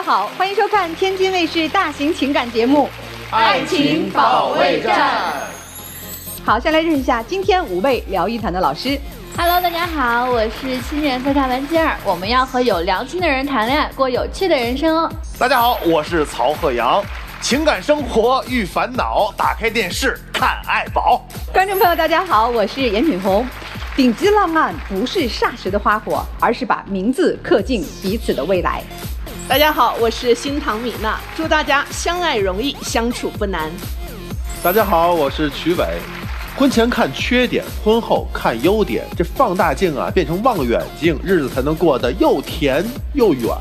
家好，欢迎收看天津卫视大型情感节目《爱情保卫战》。好，先来认识一下今天5位聊一谈的老师。Hello， 大家好，我是亲人非常文静儿，我们要和有良心的人谈恋爱，过有趣的人生哦。大家好，我是曹鹤阳，情感生活遇烦恼，打开电视看爱宝。观众朋友，大家好，我是严品红。顶级浪漫不是霎时的花火，而是把名字刻进彼此的未来。大家好，我是新唐米娜，祝大家相爱容易，相处不难。大家好，我是曲伟。婚前看缺点，婚后看优点，这放大镜啊变成望远镜，日子才能过得又甜又远。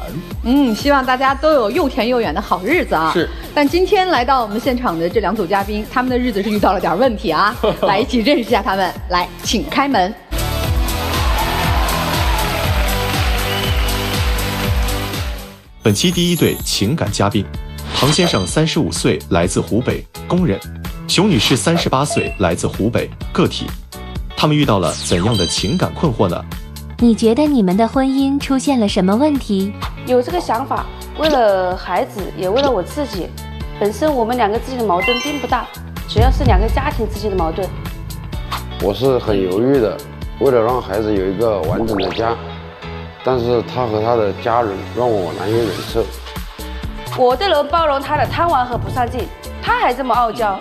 希望大家都有又甜又远的好日子啊！是。但今天来到我们现场的这2组嘉宾，他们的日子是遇到了点问题啊，来一起认识一下他们。来，请开门。本期第一对情感嘉宾，唐先生35岁，来自湖北，工人；熊女士38岁，来自湖北，个体。他们遇到了怎样的情感困惑呢？你觉得你们的婚姻出现了什么问题？有这个想法，为了孩子，也为了我自己。本身我们2个之间的矛盾并不大，主要是2个家庭之间的矛盾。我是很犹豫的，为了让孩子有一个完整的家，但是他和他的家人让我难以忍受。我都能包容他的贪玩和不上进，他还这么傲娇。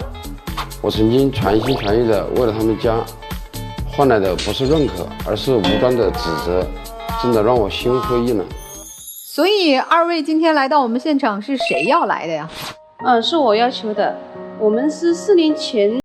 我曾经全心全意的为了他们家，换来的不是认可，而是无端的指责，真的让我心灰意冷。所以2位今天来到我们现场是谁要来的呀？是我要求的。我们是4年前。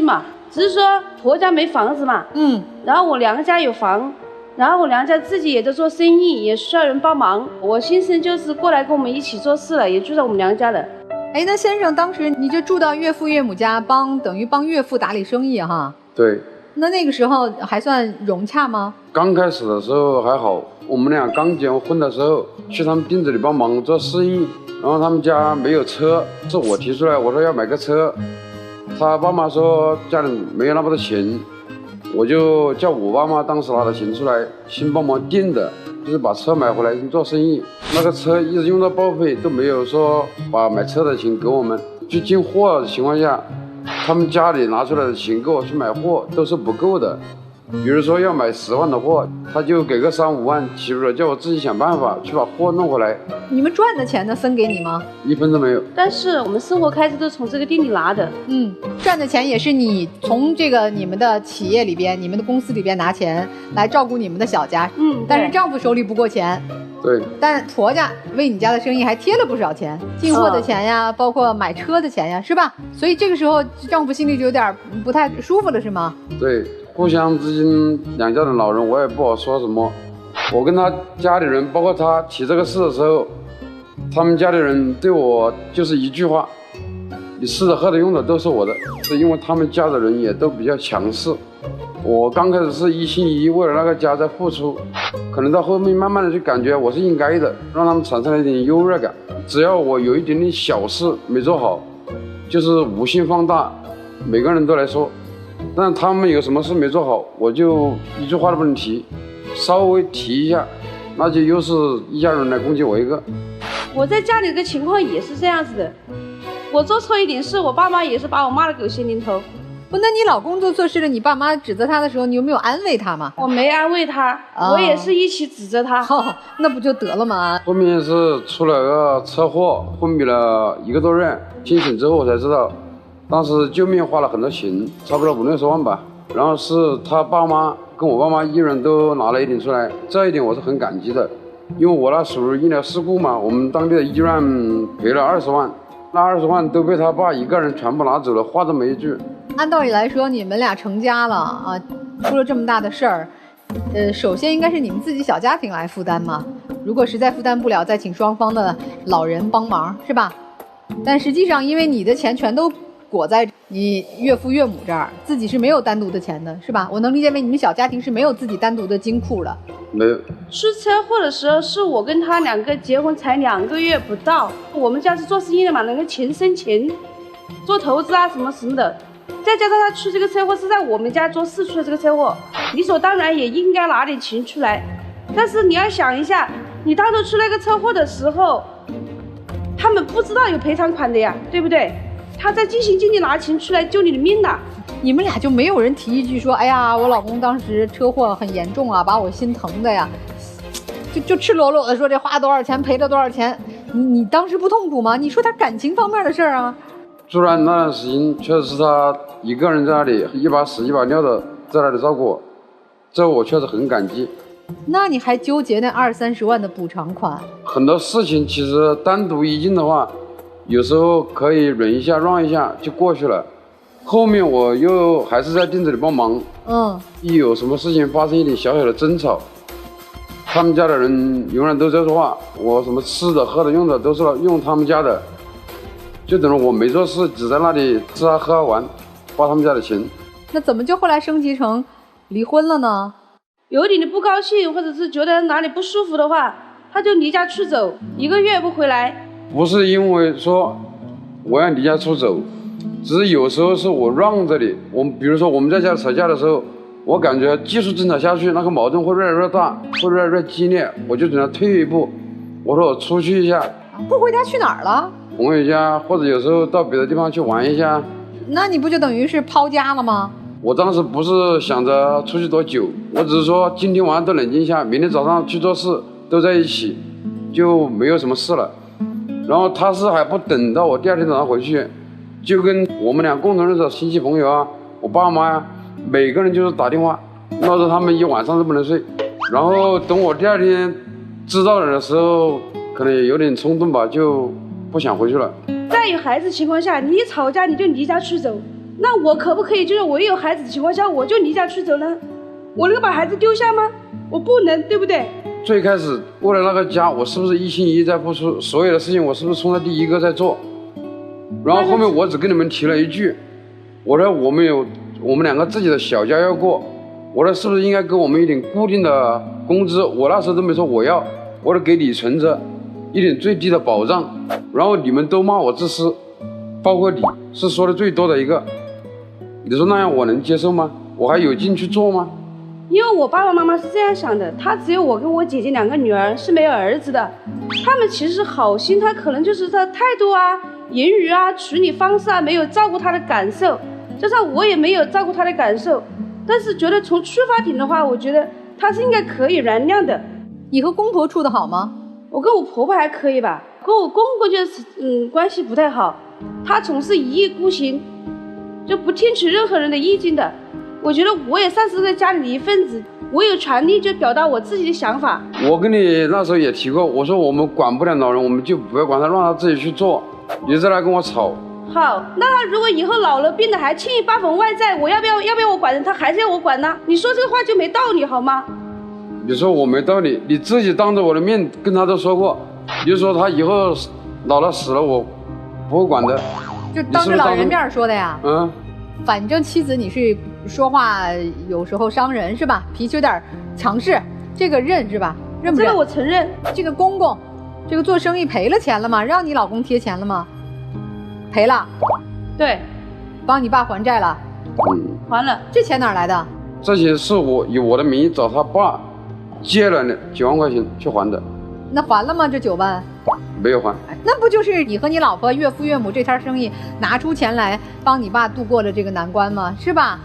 嘛，只是说婆家没房子嘛，然后我娘家有房，然后我娘家自己也在做生意，也需要人帮忙。我先生就是过来跟我们一起做事了，也住在我们娘家的。那先生当时你就住到岳父岳母家，等于帮岳父打理生意哈？对。那个时候还算融洽吗？刚开始的时候还好，我们俩刚结婚的时候去他们店子里帮忙做生意，然后他们家没有车，是我提出来，我说要买个车。他爸妈说家里没有那么多钱，我就叫我爸妈当时拿的钱出来，先帮忙垫的，就是把车买回来先做生意。那个车一直用到报废，都没有说把买车的钱给我们。去进货的情况下，他们家里拿出来的钱给我去买货都是不够的。比如说要买10万的货，他就给个3、5万起步了，叫我自己想办法去把货弄回来。你们赚的钱呢，分给你吗？1分都没有。但是我们生活开支都从这个店里拿的。赚的钱也是你从你们的企业里边、你们的公司里边拿钱来照顾你们的小家。但是丈夫手里不过钱。对。但婆家为你家的生意还贴了不少钱，进货的钱呀，包括买车的钱呀，是吧？所以这个时候丈夫心里就有点不太舒服了，是吗？对。互相之间2家的老人，我也不好说什么。我跟他家里人，包括他提这个事的时候，他们家里人对我就是一句话：你吃的喝的用的都是我的。是因为他们家的人也都比较强势。我刚开始是一心一意为了那个家在付出，可能到后面慢慢的就感觉我是应该的，让他们产生了一点优越感。只要我有一点点小事没做好，就是无限放大，每个人都来说。但他们有什么事没做好，我就一句话都不能提，稍微提一下，那就又是一家人来攻击我一个。我在家里的情况也是这样子的，我做错一点事，我爸妈也是把我骂了狗血淋头。不，那你老公做错事了，你爸妈指责他的时候，你有没有安慰他吗？我没安慰他，我也是一起指责他。那不就得了吗？后面是出了个车祸，昏迷了1个多月，清醒之后我才知道，当时救命花了很多钱，差不多50-60万吧。然后是他爸妈跟我爸妈一人都拿了一点出来，这一点我是很感激的，因为我那属于医疗事故嘛，我们当地的医院赔了20万，那20万都被他爸一个人全部拿走了，话都没一句。按道理来说，你们俩成家了啊，出了这么大的事儿，首先应该是你们自己小家庭来负担嘛。如果实在负担不了，再请双方的老人帮忙，是吧？但实际上，因为你的钱全都裹在你岳父岳母这儿，自己是没有单独的钱的，是吧？我能理解为你们小家庭是没有自己单独的金库的。没有。出车祸的时候，是我跟他2个结婚才2个月不到，我们家是做生意的嘛，能够钱生钱，做投资啊什么什么的。再加上他出这个车祸是在我们家做事出的这个车祸，理所当然也应该拿点钱出来。但是你要想一下，你当初出那个车祸的时候，他们不知道有赔偿款的呀，对不对？他在尽心尽力拿钱出来救你的命呐。你们俩就没有人提一句说，哎呀，我老公当时车祸很严重啊，把我心疼的呀，就赤裸裸的说这花多少钱赔了多少钱，你当时不痛苦吗？你说他感情方面的事儿啊。突然那段时间确实是他一个人在那里一把屎一把尿的在那里照顾我，这我确实很感激。那你还纠结那20-30万的补偿款？很多事情其实单独一件的话，有时候可以忍一下让一下就过去了。后面我又还是在店子里帮忙，一有什么事情发生一点小小的争吵，他们家的人永远都在说话，我什么吃的喝的用的都是用他们家的，就等于我没做事，只在那里吃啊喝啊玩，花他们家的钱。那怎么就后来升级成离婚了呢？有点的不高兴，或者是觉得哪里不舒服的话，他就离家出走，1个月不回来。不是因为说我要离家出走，只是有时候是我让着你。比如说我们在家吵架的时候，我感觉继续争吵下去，那个矛盾会越来越大，会越来越激烈，我就只能退一步，我说我出去一下。不回家去哪儿了？朋友家，或者有时候到别的地方去玩一下。那你不就等于是抛家了吗？我当时不是想着出去多久，我只是说今天晚上都冷静一下，明天早上去做事，都在一起，就没有什么事了。然后他是还不等到我第2天早上回去，就跟我们俩共同认识的亲戚朋友啊，我爸妈呀，每个人就是打电话，闹得他们一晚上都不能睡。然后等我第2天知道了的时候，可能也有点冲动吧，就不想回去了。在有孩子情况下，你一吵架你就离家出走，那我可不可以就是我一有孩子的情况下我就离家出走呢？我能够把孩子丢下吗？我不能，对不对？最开始为了那个家，我是不是一心一意在付出？所有的事情我是不是冲在第一个在做？然后后面我只跟你们提了一句，我说我们2个自己的小家要过，我说是不是应该给我们一点固定的工资？我那时候都没说我要，我说给你存着一点最低的保障。然后你们都骂我自私，包括你是说的最多的一个。你说那样我能接受吗？我还有劲去做吗？因为我爸爸妈妈是这样想的，他只有我跟我姐姐2个女儿，是没有儿子的。他们其实好心，他可能就是他态度啊、言语啊、处理方式啊，没有照顾他的感受，加上我也没有照顾他的感受。但是觉得从出发点的话，我觉得他是应该可以原谅的。你和公婆处得好吗？我跟我婆婆还可以吧，跟我公公就是关系不太好，他总是一意孤行，就不听取任何人的意见的。我觉得我也算是在家里的一份子，我有权利就表达我自己的想法。我跟你那时候也提过，我说我们管不了老人，我们就不要管他，让他自己去做。你再来跟我吵。好，那他如果以后老了病了还轻易8分外债，我要不要我管他还是要我管呢？你说这个话就没道理好吗？你说我没道理，你自己当着我的面跟他都说过，你就说他以后老了死了我不会管的。就当着老人面说的呀？反正妻子你是说话有时候伤人是吧？脾气有点强势，这个认是吧？认不认？这个我承认。这个公公，这个做生意赔了钱了吗？让你老公贴钱了吗？赔了。对。帮你爸还债了？还了。这钱哪来的？这些是我以我的名义找他爸借了9万块钱去还的。那还了吗？这9万？没有还。那不就是你和你老婆岳父岳母这摊生意拿出钱来帮你爸度过了这个难关吗？是吧？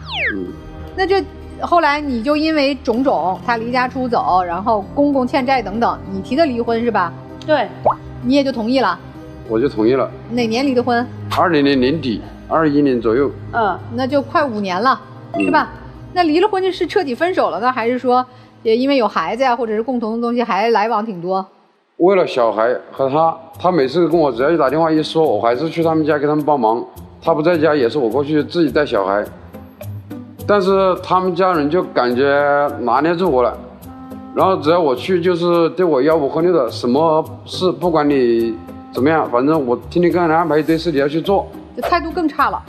那这后来你就因为种种，他离家出走，然后公公欠债等等，你提的离婚是吧？对，你也就同意了。我就同意了。哪年离的婚20年年底，21年左右。那就快5年了，是吧？那离了婚是彻底分手了呢，还是说也因为有孩子呀，或者是共同的东西还来往挺多？为了小孩和他每次跟我只要一打电话一说，我还是去他们家给他们帮忙。他不在家也是我过去自己带小孩，但是他们家人就感觉拿捏住我了，然后只要我去就是对我吆五喝六的，什么事不管你怎么样，反正我天天给你安排一堆事你要去做，这态度更差了。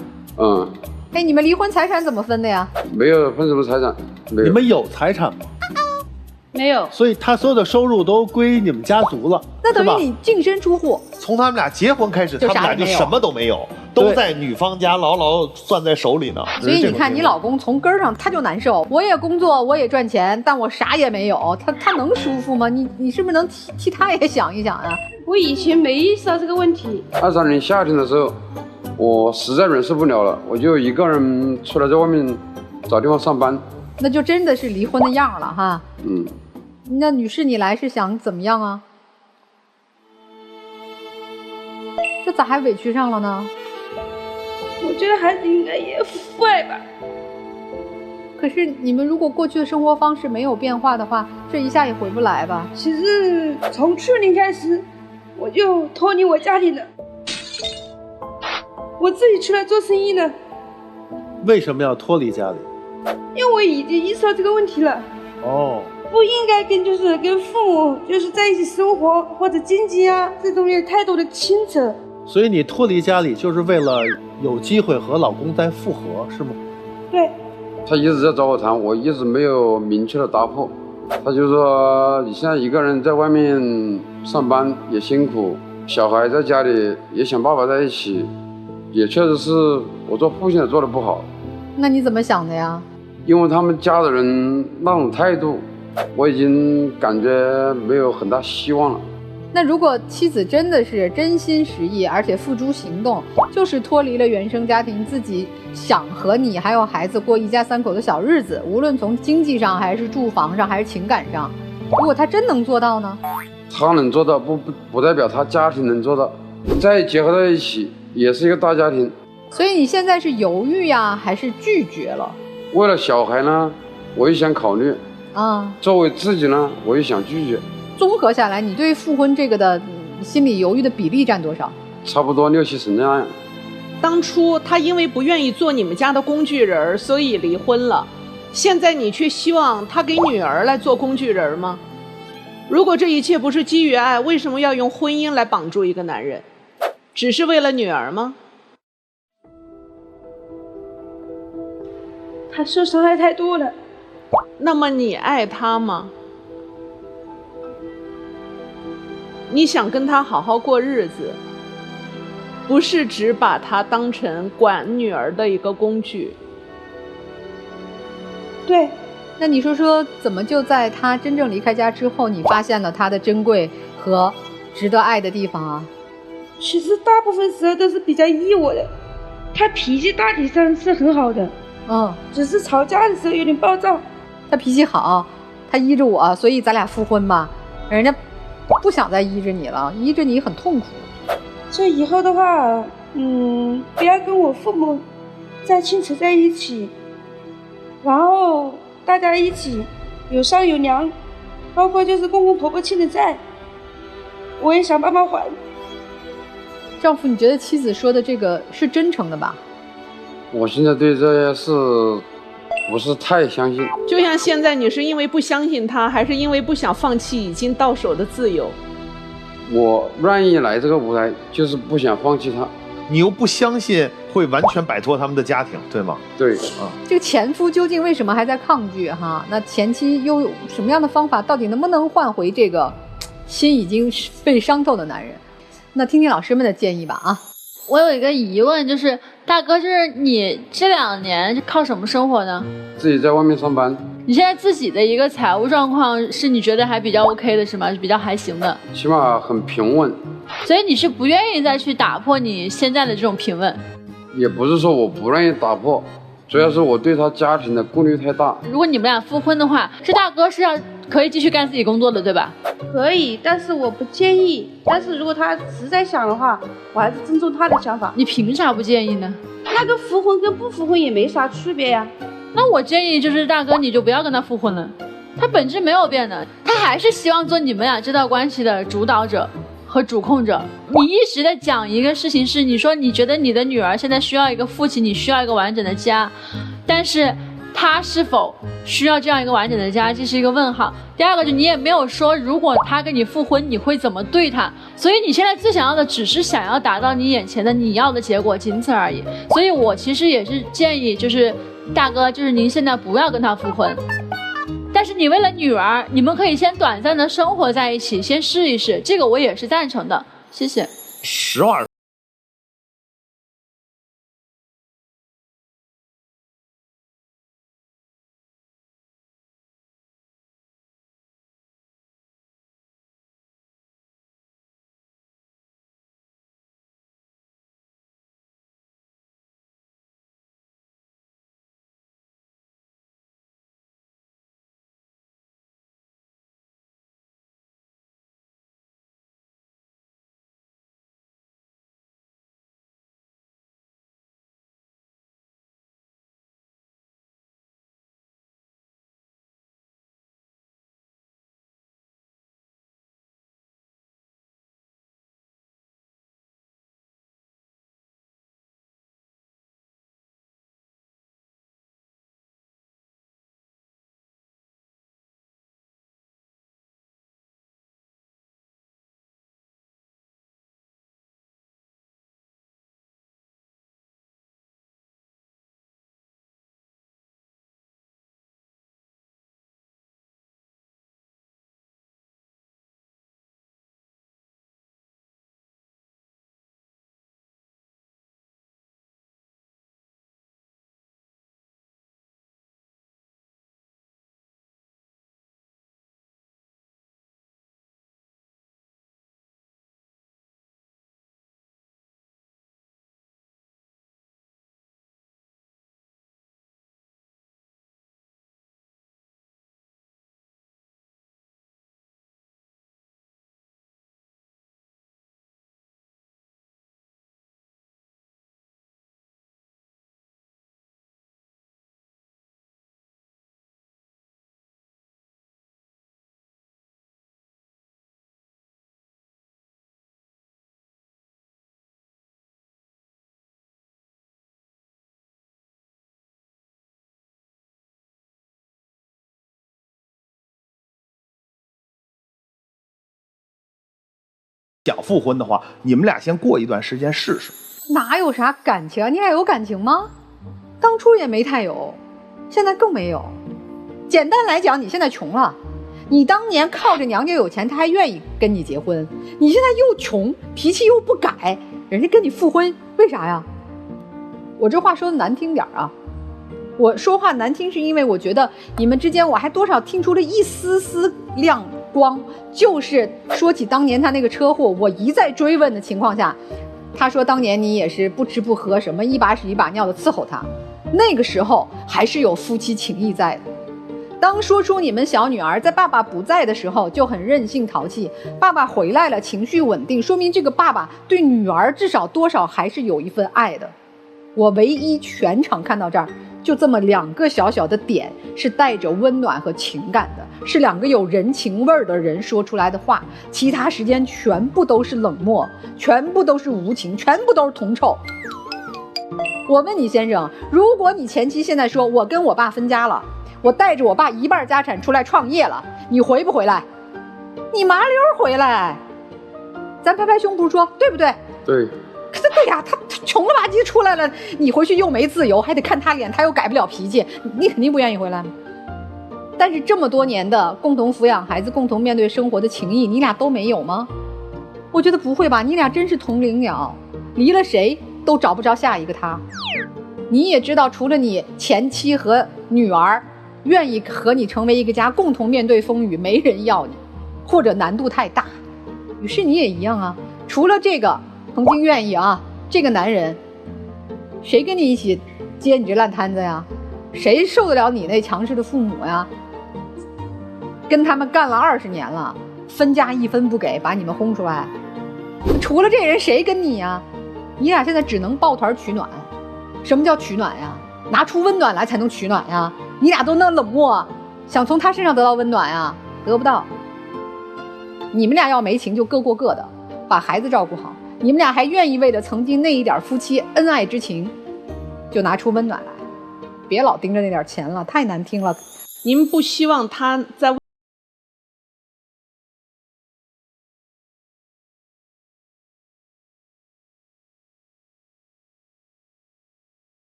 哎，你们离婚财产怎么分的呀？没有分什么财产，没有。你们有财产吗？没有。所以他所有的收入都归你们家族了，那等于你净身出户。从他们俩结婚开始，他们俩就什么都没有，都在女方家牢牢攥在手里呢。所以你看，你老公从根儿上他就难受。我也工作，我也赚钱，但我啥也没有，他能舒服吗？你是不是能替他也想一想啊？我以前没意识到这个问题。23年夏天的时候，我实在忍受不了了，我就一个人出来在外面找地方上班。那就真的是离婚的样了哈。那女士，你来是想怎么样啊？这咋还委屈上了呢？我觉得孩子应该也父爱吧。可是你们如果过去的生活方式没有变化的话，这一下也回不来吧？其实从去年开始，我就脱离我家里了，我自己出来做生意了。为什么要脱离家里？因为我已经意识到这个问题了。不应该跟父母在一起生活，或者经济啊这种有太多的牵扯。所以你脱离家里就是为了有机会和老公再复合，是吗？对。他一直在找我谈，我一直没有明确的答复。他就说你现在一个人在外面上班也辛苦，小孩在家里也想爸爸在一起，也确实是我做父亲的做得不好。那你怎么想的呀？因为他们家的人那种态度，我已经感觉没有很大希望了。那如果妻子真的是真心实意，而且付诸行动，就是脱离了原生家庭，自己想和你还有孩子过一家3口的小日子，无论从经济上还是住房上还是情感上，如果他真能做到呢？他能做到不代表他家庭能做到，再结合在一起也是一个大家庭。所以你现在是犹豫呀，还是拒绝了？为了小孩呢，我也想考虑作为自己呢，我也想拒绝。综合下来，你对复婚这个的心理犹豫的比例占多少？差不多60-70%这样。当初他因为不愿意做你们家的工具人，所以离婚了。现在你却希望他给女儿来做工具人吗？如果这一切不是基于爱，为什么要用婚姻来绑住一个男人？只是为了女儿吗？他受伤害太多了。那么你爱他吗？你想跟他好好过日子，不是只把他当成管女儿的一个工具。对。那你说怎么就在他真正离开家之后，你发现了他的珍贵和值得爱的地方啊？其实大部分时候都是比较依我的，他脾气大体上是很好的，只是吵架的时候有点暴躁。他脾气好，他依着我，所以咱俩复婚吧。人家不想再依着你了，依着你很痛苦。所以以后的话，不要跟我父母再牵扯在一起，然后大家一起有商有量，包括公公婆婆欠的债，我也想帮忙还。丈夫，你觉得妻子说的这个是真诚的吧？我现在对这些事不是太相信。就像现在，你是因为不相信他，还是因为不想放弃已经到手的自由？我愿意来这个舞台，就是不想放弃他。你又不相信会完全摆脱他们的家庭，对吗？对这个前夫究竟为什么还在抗拒哈？那前妻又有什么样的方法？到底能不能换回这个心已经被伤透的男人？那听听老师们的建议吧啊！我有一个疑问，就是大哥，就是你这2年靠什么生活呢？自己在外面上班。你现在自己的一个财务状况是你觉得还比较 OK 的是吗？是比较还行的，起码很平稳。所以你是不愿意再去打破你现在的这种平稳？也不是说我不愿意打破，主要是我对他家庭的顾虑太大。如果你们俩复婚的话，这大哥是可以继续干自己工作的，对吧？可以，但是我不建议。但是如果他实在想的话，我还是尊重他的想法。你凭啥不建议呢？那个复婚跟不复婚也没啥区别呀。那我建议就是大哥你就不要跟他复婚了，他本质没有变的，他还是希望做你们俩这段关系的主导者和主控者。你一直在讲一个事情是，你说你觉得你的女儿现在需要一个父亲，你需要一个完整的家，但是他是否需要这样一个完整的家，这是一个问号。第二个就你也没有说如果他跟你复婚你会怎么对他，所以你现在最想要的只是想要达到你眼前的你要的结果，仅此而已。所以我其实也是建议就是大哥，就是您现在不要跟他复婚，但是你为了女儿，你们可以先短暂的生活在一起，先试一试，这个我也是赞成的。谢谢。实话想复婚的话，你们俩先过一段时间试试。哪有啥感情啊？你俩有感情吗？当初也没太有，现在更没有。简单来讲，你现在穷了，你当年靠着娘家有钱，他还愿意跟你结婚，你现在又穷，脾气又不改，人家跟你复婚，为啥呀？我这话说的难听点啊，我说话难听是因为我觉得你们之间我还多少听出了一丝丝亮光，就是说起当年他那个车祸，我一再追问的情况下，他说当年你也是不吃不喝，什么一把屎一把尿的伺候他，那个时候还是有夫妻情谊在的。当说出你们小女儿在爸爸不在的时候就很任性淘气，爸爸回来了情绪稳定，说明这个爸爸对女儿至少多少还是有一份爱的。我唯一全场看到这儿就这么2个小小的点是带着温暖和情感的，是2个有人情味儿的人说出来的话，其他时间全部都是冷漠，全部都是无情，全部都是铜臭。我问你先生，如果你前妻现在说我跟我爸分家了，我带着我爸1半家产出来创业了，你回不回来？你麻溜回来，咱拍拍胸脯说对不对？对。可是对呀，他穷了吧唧出来了，你回去又没自由，还得看他脸，他又改不了脾气，你肯定不愿意回来吗？但是这么多年的共同抚养孩子、共同面对生活的情谊，你俩都没有吗？我觉得不会吧，你俩真是同林鸟，离了谁都找不着下一个他。你也知道，除了你前妻和女儿，愿意和你成为一个家，共同面对风雨，没人要你，或者难度太大。于是你也一样啊，除了这个曾经愿意啊，这个男人，谁跟你一起接你这烂摊子呀？谁受得了你那强势的父母呀？跟他们干了20年了，分家1分不给，把你们轰出来。除了这人，谁跟你呀？你俩现在只能抱团取暖。什么叫取暖呀？拿出温暖来才能取暖呀。你俩都那冷漠，想从他身上得到温暖呀，得不到。你们俩要没情就各过各的，把孩子照顾好。你们俩还愿意为了曾经那一点夫妻恩爱之情，就拿出温暖来，别老盯着那点钱了，太难听了。您不希望他在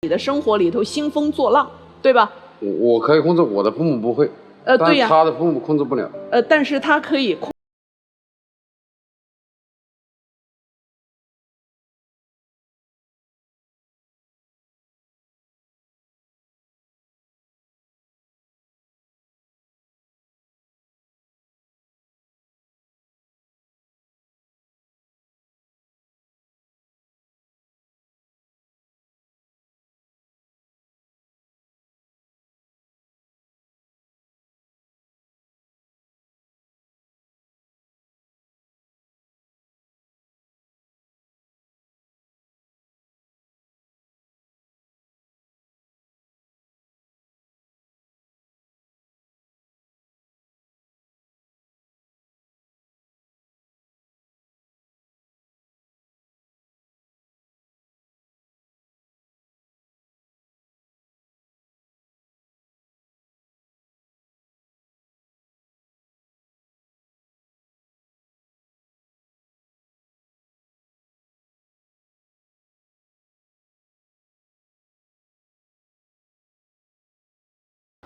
你的生活里头兴风作浪，对吧？我可以控制，我的父母不会。对呀，但他的父母控制不了。但是他可以控。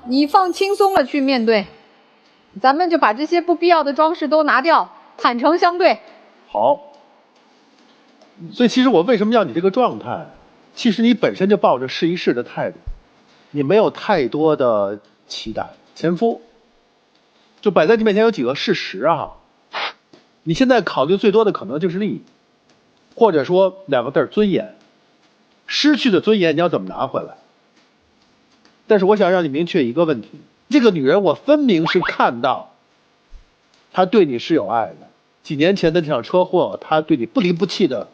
你放轻松了去面对，咱们就把这些不必要的装饰都拿掉，坦诚相对。好。所以其实我为什么要你这个状态？其实你本身就抱着试一试的态度，你没有太多的期待。前夫就摆在你面前有几个事实啊，你现在考虑最多的可能就是利益，或者说2个字尊严。失去的尊严你要怎么拿回来？但是我想让你明确一个问题，这个女人我分明是看到她对你是有爱的，几年前的这场车祸她对你不离不弃的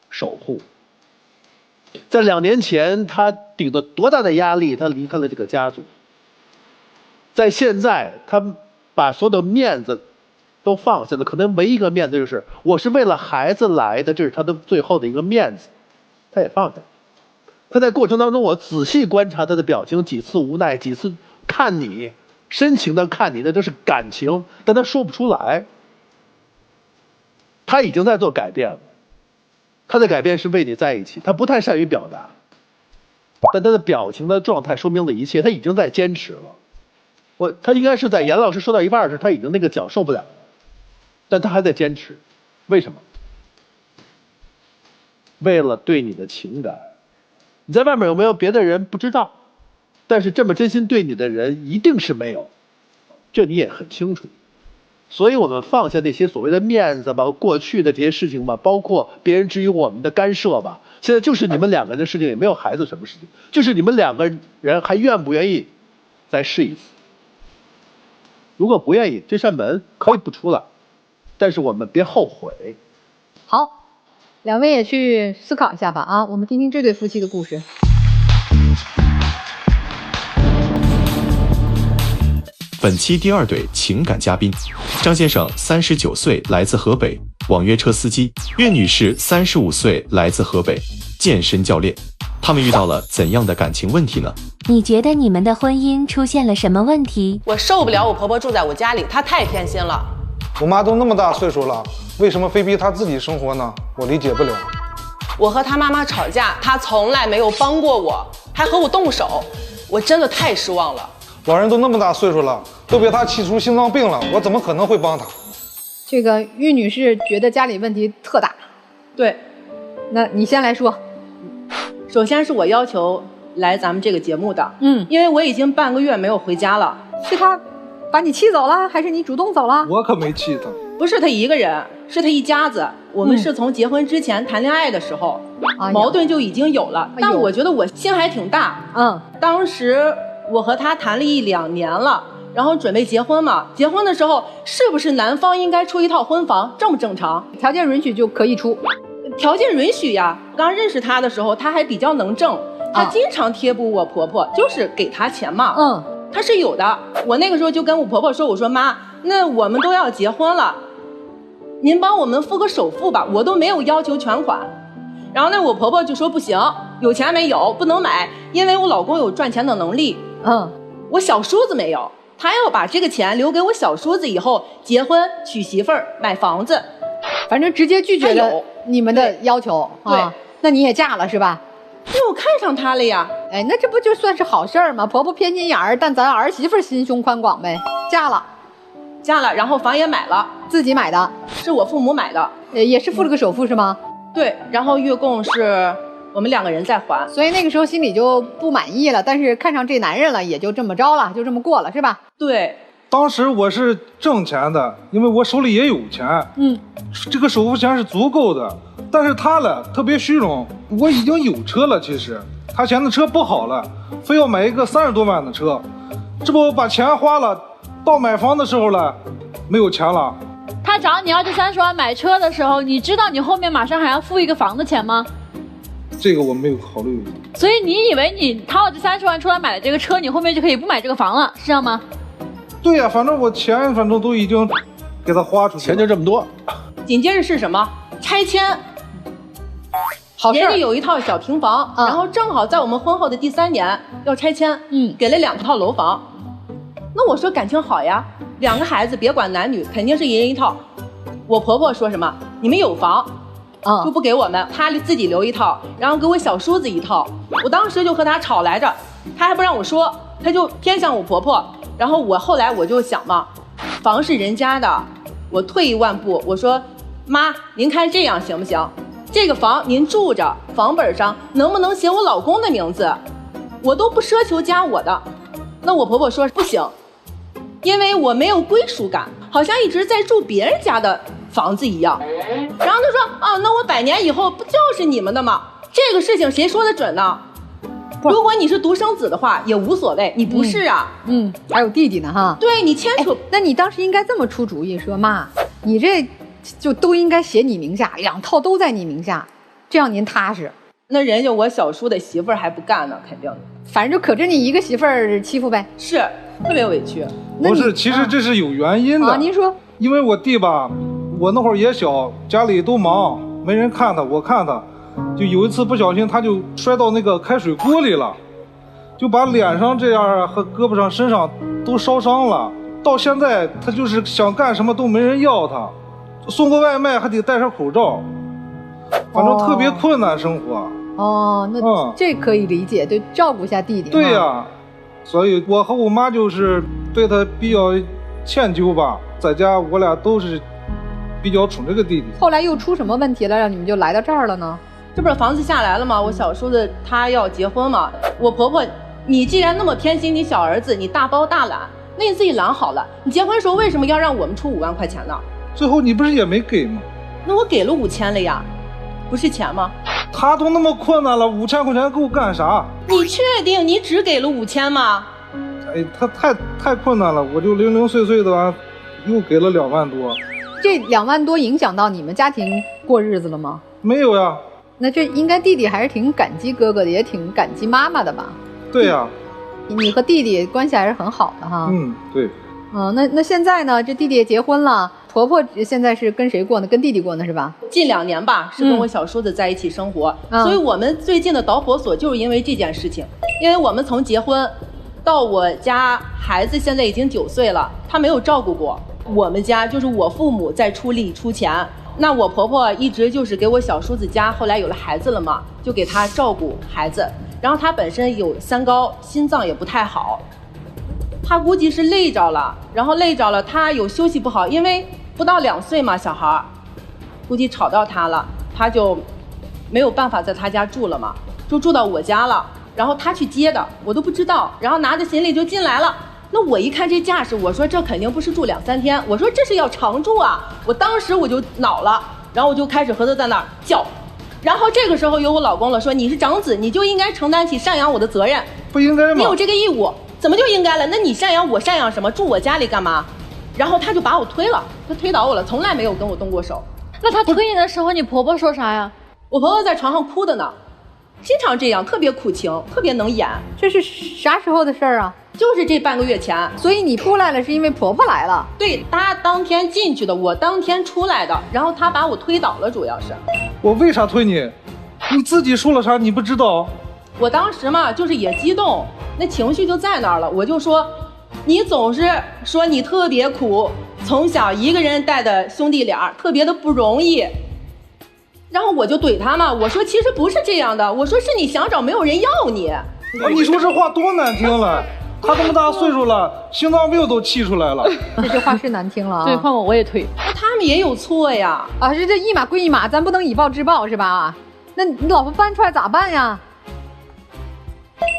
守护，在2年前她顶着多大的压力她离开了这个家族，在现在她把所有的面子都放下了，可能唯一一个面子就是我是为了孩子来的，这是她的最后的一个面子，她也放下。他在过程当中，我仔细观察他的表情，几次无奈，几次看你，深情的看你，那都是感情，但他说不出来。他已经在做改变了，他的改变是为你在一起，他不太善于表达，但他的表情的状态说明了一切，他已经在坚持了。他应该是在严老师说到一半时，他已经那个脚受不了了，但他还在坚持，为什么？为了对你的情感。你在外面有没有别的人不知道，但是这么真心对你的人一定是没有，这你也很清楚。所以我们放下那些所谓的面子吧，过去的这些事情吧，包括别人至于我们的干涉吧，现在就是你们两个人的事情，也没有孩子什么事情，就是你们两个人还愿不愿意再试一次。如果不愿意，这扇门可以不出来，但是我们别后悔。好，两位也去思考一下吧啊，我们听听这对夫妻的故事。本期第二对情感嘉宾，张先生39岁，来自河北，网约车司机；岳女士35岁，来自河北，健身教练。他们遇到了怎样的感情问题呢？你觉得你们的婚姻出现了什么问题？我受不了我婆婆住在我家里，她太偏心了。我妈都那么大岁数了，为什么非逼她自己生活呢？我理解不了。我和她妈妈吵架，她从来没有帮过我，还和我动手，我真的太失望了。老人都那么大岁数了，都被她气出心脏病了，我怎么可能会帮她？这个玉女士觉得家里问题特大。对，那你先来说。首先是我要求来咱们这个节目的，因为我已经半个月没有回家了。是他把你气走了，还是你主动走了？我可没气他。不是他一个人，是他一家子。我们是从结婚之前谈恋爱的时候，矛盾就已经有了。但我觉得我心还挺大。当时我和他谈了1、2年了，然后准备结婚嘛。结婚的时候，是不是男方应该出一套婚房？正不正常？条件允许就可以出。条件允许呀。刚认识他的时候，他还比较能挣，他经常贴补我婆婆，就是给他钱嘛。他是有的。我那个时候就跟我婆婆说，我说妈，那我们都要结婚了，您帮我们付个首付吧，我都没有要求全款。然后呢，我婆婆就说不行，有钱没有，不能买，因为我老公有赚钱的能力。我小叔子没有，他要把这个钱留给我小叔子，以后结婚、娶媳妇儿、买房子。反正直接拒绝了你们的要求。对，那你也嫁了是吧？因为我看上他了呀。哎，那这不就算是好事儿吗？婆婆偏心眼儿，但咱儿媳妇心胸宽广呗。嫁了，然后房也买了，自己买的，是我父母买的，也是付了个首付是吗？对，然后月供是我们2个人在还，所以那个时候心里就不满意了，但是看上这男人了，也就这么着了，就这么过了是吧？对。当时我是挣钱的，因为我手里也有钱，这个首付钱是足够的。但是他呢，特别虚荣，我已经有车了，其实他嫌的车不好了，非要买一个30多万的车，这不把钱花了，到买房的时候了，没有钱了。他找你要这30万买车的时候，你知道你后面马上还要付一个房的钱吗？这个我没有考虑。所以你以为你掏了这30万出来买了这个车，你后面就可以不买这个房了，是这样吗？对呀，反正我钱都已经给他花出去了，钱就这么多。紧接着是什么？拆迁。好事，人家有一套小平房，然后正好在我们婚后的第3年要拆迁，给了2套楼房。那我说感情好呀，2个孩子别管男女，肯定是一人一套。我婆婆说什么？你们有房，就不给我们，她自己留一套，然后给我小叔子一套。我当时就和她吵来着，她还不让我说，她就偏向我婆婆。然后后来我就想嘛，房是人家的，我退1万步，我说妈，您看这样行不行？这个房您住着，房本上能不能写我老公的名字？我都不奢求加我的。那我婆婆说不行，因为我没有归属感，好像一直在住别人家的房子一样。然后她说那我100年以后不就是你们的吗？这个事情谁说的准呢？如果你是独生子的话也无所谓，你不是啊。还有弟弟呢哈。对，你牵扯。那你当时应该这么出主意，说妈，你这就都应该写你名下，2套都在你名下，这样您踏实。那人家我小叔的媳妇儿还不干呢，肯定的。反正就可着你一个媳妇儿欺负呗。是，特别委屈。不是，其实这是有原因的。您说。因为我弟吧，我那会儿也小，家里都忙，没人看他，我看他。就有一次不小心，他就摔到那个开水锅里了，就把脸上这样和胳膊上、身上都烧伤了。到现在他就是想干什么都没人要他，送个外卖还得戴上口罩，反正特别困难生活。哦，那这可以理解，对，照顾一下弟弟。对呀，所以我和我妈就是对他比较歉疚吧，在家我俩都是比较宠这个弟弟。后来又出什么问题了，让你们就来到这儿了呢？这不是房子下来了吗？我小叔子他要结婚嘛，我婆婆，你既然那么偏心你小儿子，你大包大揽，那你自己揽好了。你结婚时候为什么要让我们出5万块钱呢？最后你不是也没给吗？那我给了5000了呀，不是钱吗？他都那么困难了，5000块钱够干啥？你确定你只给了5000吗？哎，他太困难了，我就零零碎碎的完，又给了2万多。这2万多影响到你们家庭过日子了吗？没有呀。那这应该弟弟还是挺感激哥哥的，也挺感激妈妈的吧？对呀。你和弟弟关系还是很好的哈。嗯，对。那现在呢？这弟弟也结婚了，婆婆现在是跟谁过呢？跟弟弟过呢是吧？近2年吧，是跟我小叔子在一起生活。所以我们最近的导火索就是因为这件事情，因为我们从结婚到我家孩子现在已经9岁了，他没有照顾过我们家，就是我父母在出力出钱。那我婆婆一直就是给我小叔子家，后来有了孩子了嘛，就给他照顾孩子。然后他本身有3高，心脏也不太好，他估计是累着了，然后累着了，他有休息不好，因为不到2岁嘛，小孩估计吵到他了，他就没有办法在他家住了嘛，就住到我家了。然后他去接的，我都不知道，然后拿着行李就进来了。那我一看这架势，我说这肯定不是住2、3天，我说这是要常住啊！我当时我就恼了，然后我就开始和他在那儿叫。然后这个时候有我老公了，说你是长子，你就应该承担起赡养我的责任。不应该吗？你有这个义务，怎么就应该了？那你赡养我赡养什么？住我家里干嘛？然后他就把我推了，他推倒我了，从来没有跟我动过手。那他推你的时候，你婆婆说啥呀？我婆婆在床上哭的呢，经常这样，特别苦情，特别能演。这是啥时候的事儿啊？就是这半个月前。所以你出来了是因为婆婆来了？对，她当天进去的，我当天出来的，然后她把我推倒了，主要是。我为啥推你？你自己说了啥？你不知道？我当时嘛，就是也激动，那情绪就在那儿了。我就说，你总是说你特别苦，从小一个人带的兄弟俩，特别的不容易。然后我就怼他嘛，我说其实不是这样的，我说是你想找没有人要你。你说这话多难听了。他这么大岁数了，心脏病都气出来了。这话是难听了啊！对，换我也推。那他们也有错呀！啊，这一码归一码，咱不能以暴制暴是吧？那你老婆搬出来咋办呀？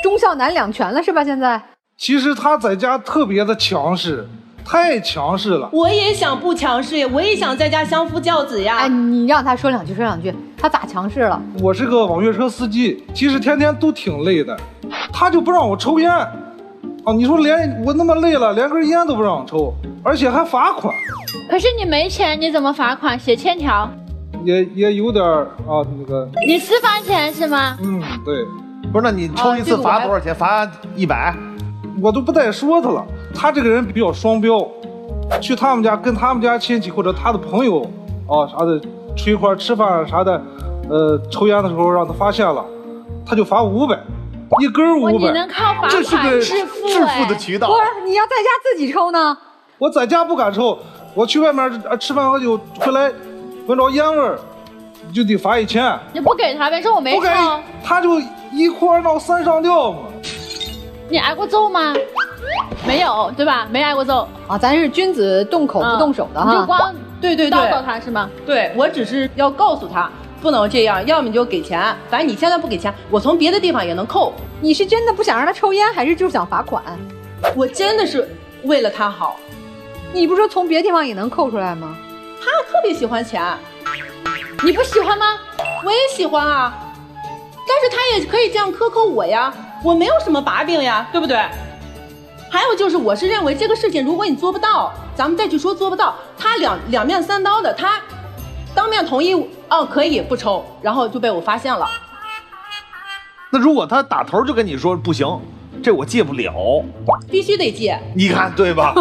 忠孝难两全了是吧？现在其实他在家特别的强势，太强势了。我也想不强势呀，我也想在家相夫教子呀。哎，你让他说两句，他咋强势了？我是个网约车司机，其实天天都挺累的，他就不让我抽烟。哦，你说连我那么累了，连根烟都不让我抽，而且还罚款。可是你没钱，你怎么罚款？写欠条？也有点啊，那个。你私房钱是吗？嗯，对。不是，那你抽一次罚多少钱？罚100？我都不带说他了。他这个人比较双标，去他们家跟他们家亲戚或者他的朋友啊啥的去一块吃饭啥的，抽烟的时候让他发现了，他就罚500。一根500，你能靠罚款致富的渠道。不是，你要在家自己抽呢？我在家不敢抽，我去外面吃饭喝酒回来，闻着烟味儿，就得罚1000。你不给他呗？说我没抽。不给，他就一块闹3上吊嘛。你挨过揍吗？没有，对吧？没挨过揍啊。咱是君子动口不动手的哈。你就光对叨叨他是吗？对，我只是要告诉他。不能这样，要么你就给钱，反正你现在不给钱，我从别的地方也能扣。你是真的不想让他抽烟，还是就想罚款？我真的是为了他好。你不是说从别的地方也能扣出来吗？他特别喜欢钱，你不喜欢吗？我也喜欢啊，但是他也可以这样克扣我呀，我没有什么把柄呀，对不对？还有就是，我是认为这个事情，如果你做不到，咱们再去说做不到，他两面3刀的，他当面同意哦，可以不抽，然后就被我发现了。那如果他打头就跟你说不行，这我戒不了，必须得戒。你看对吧？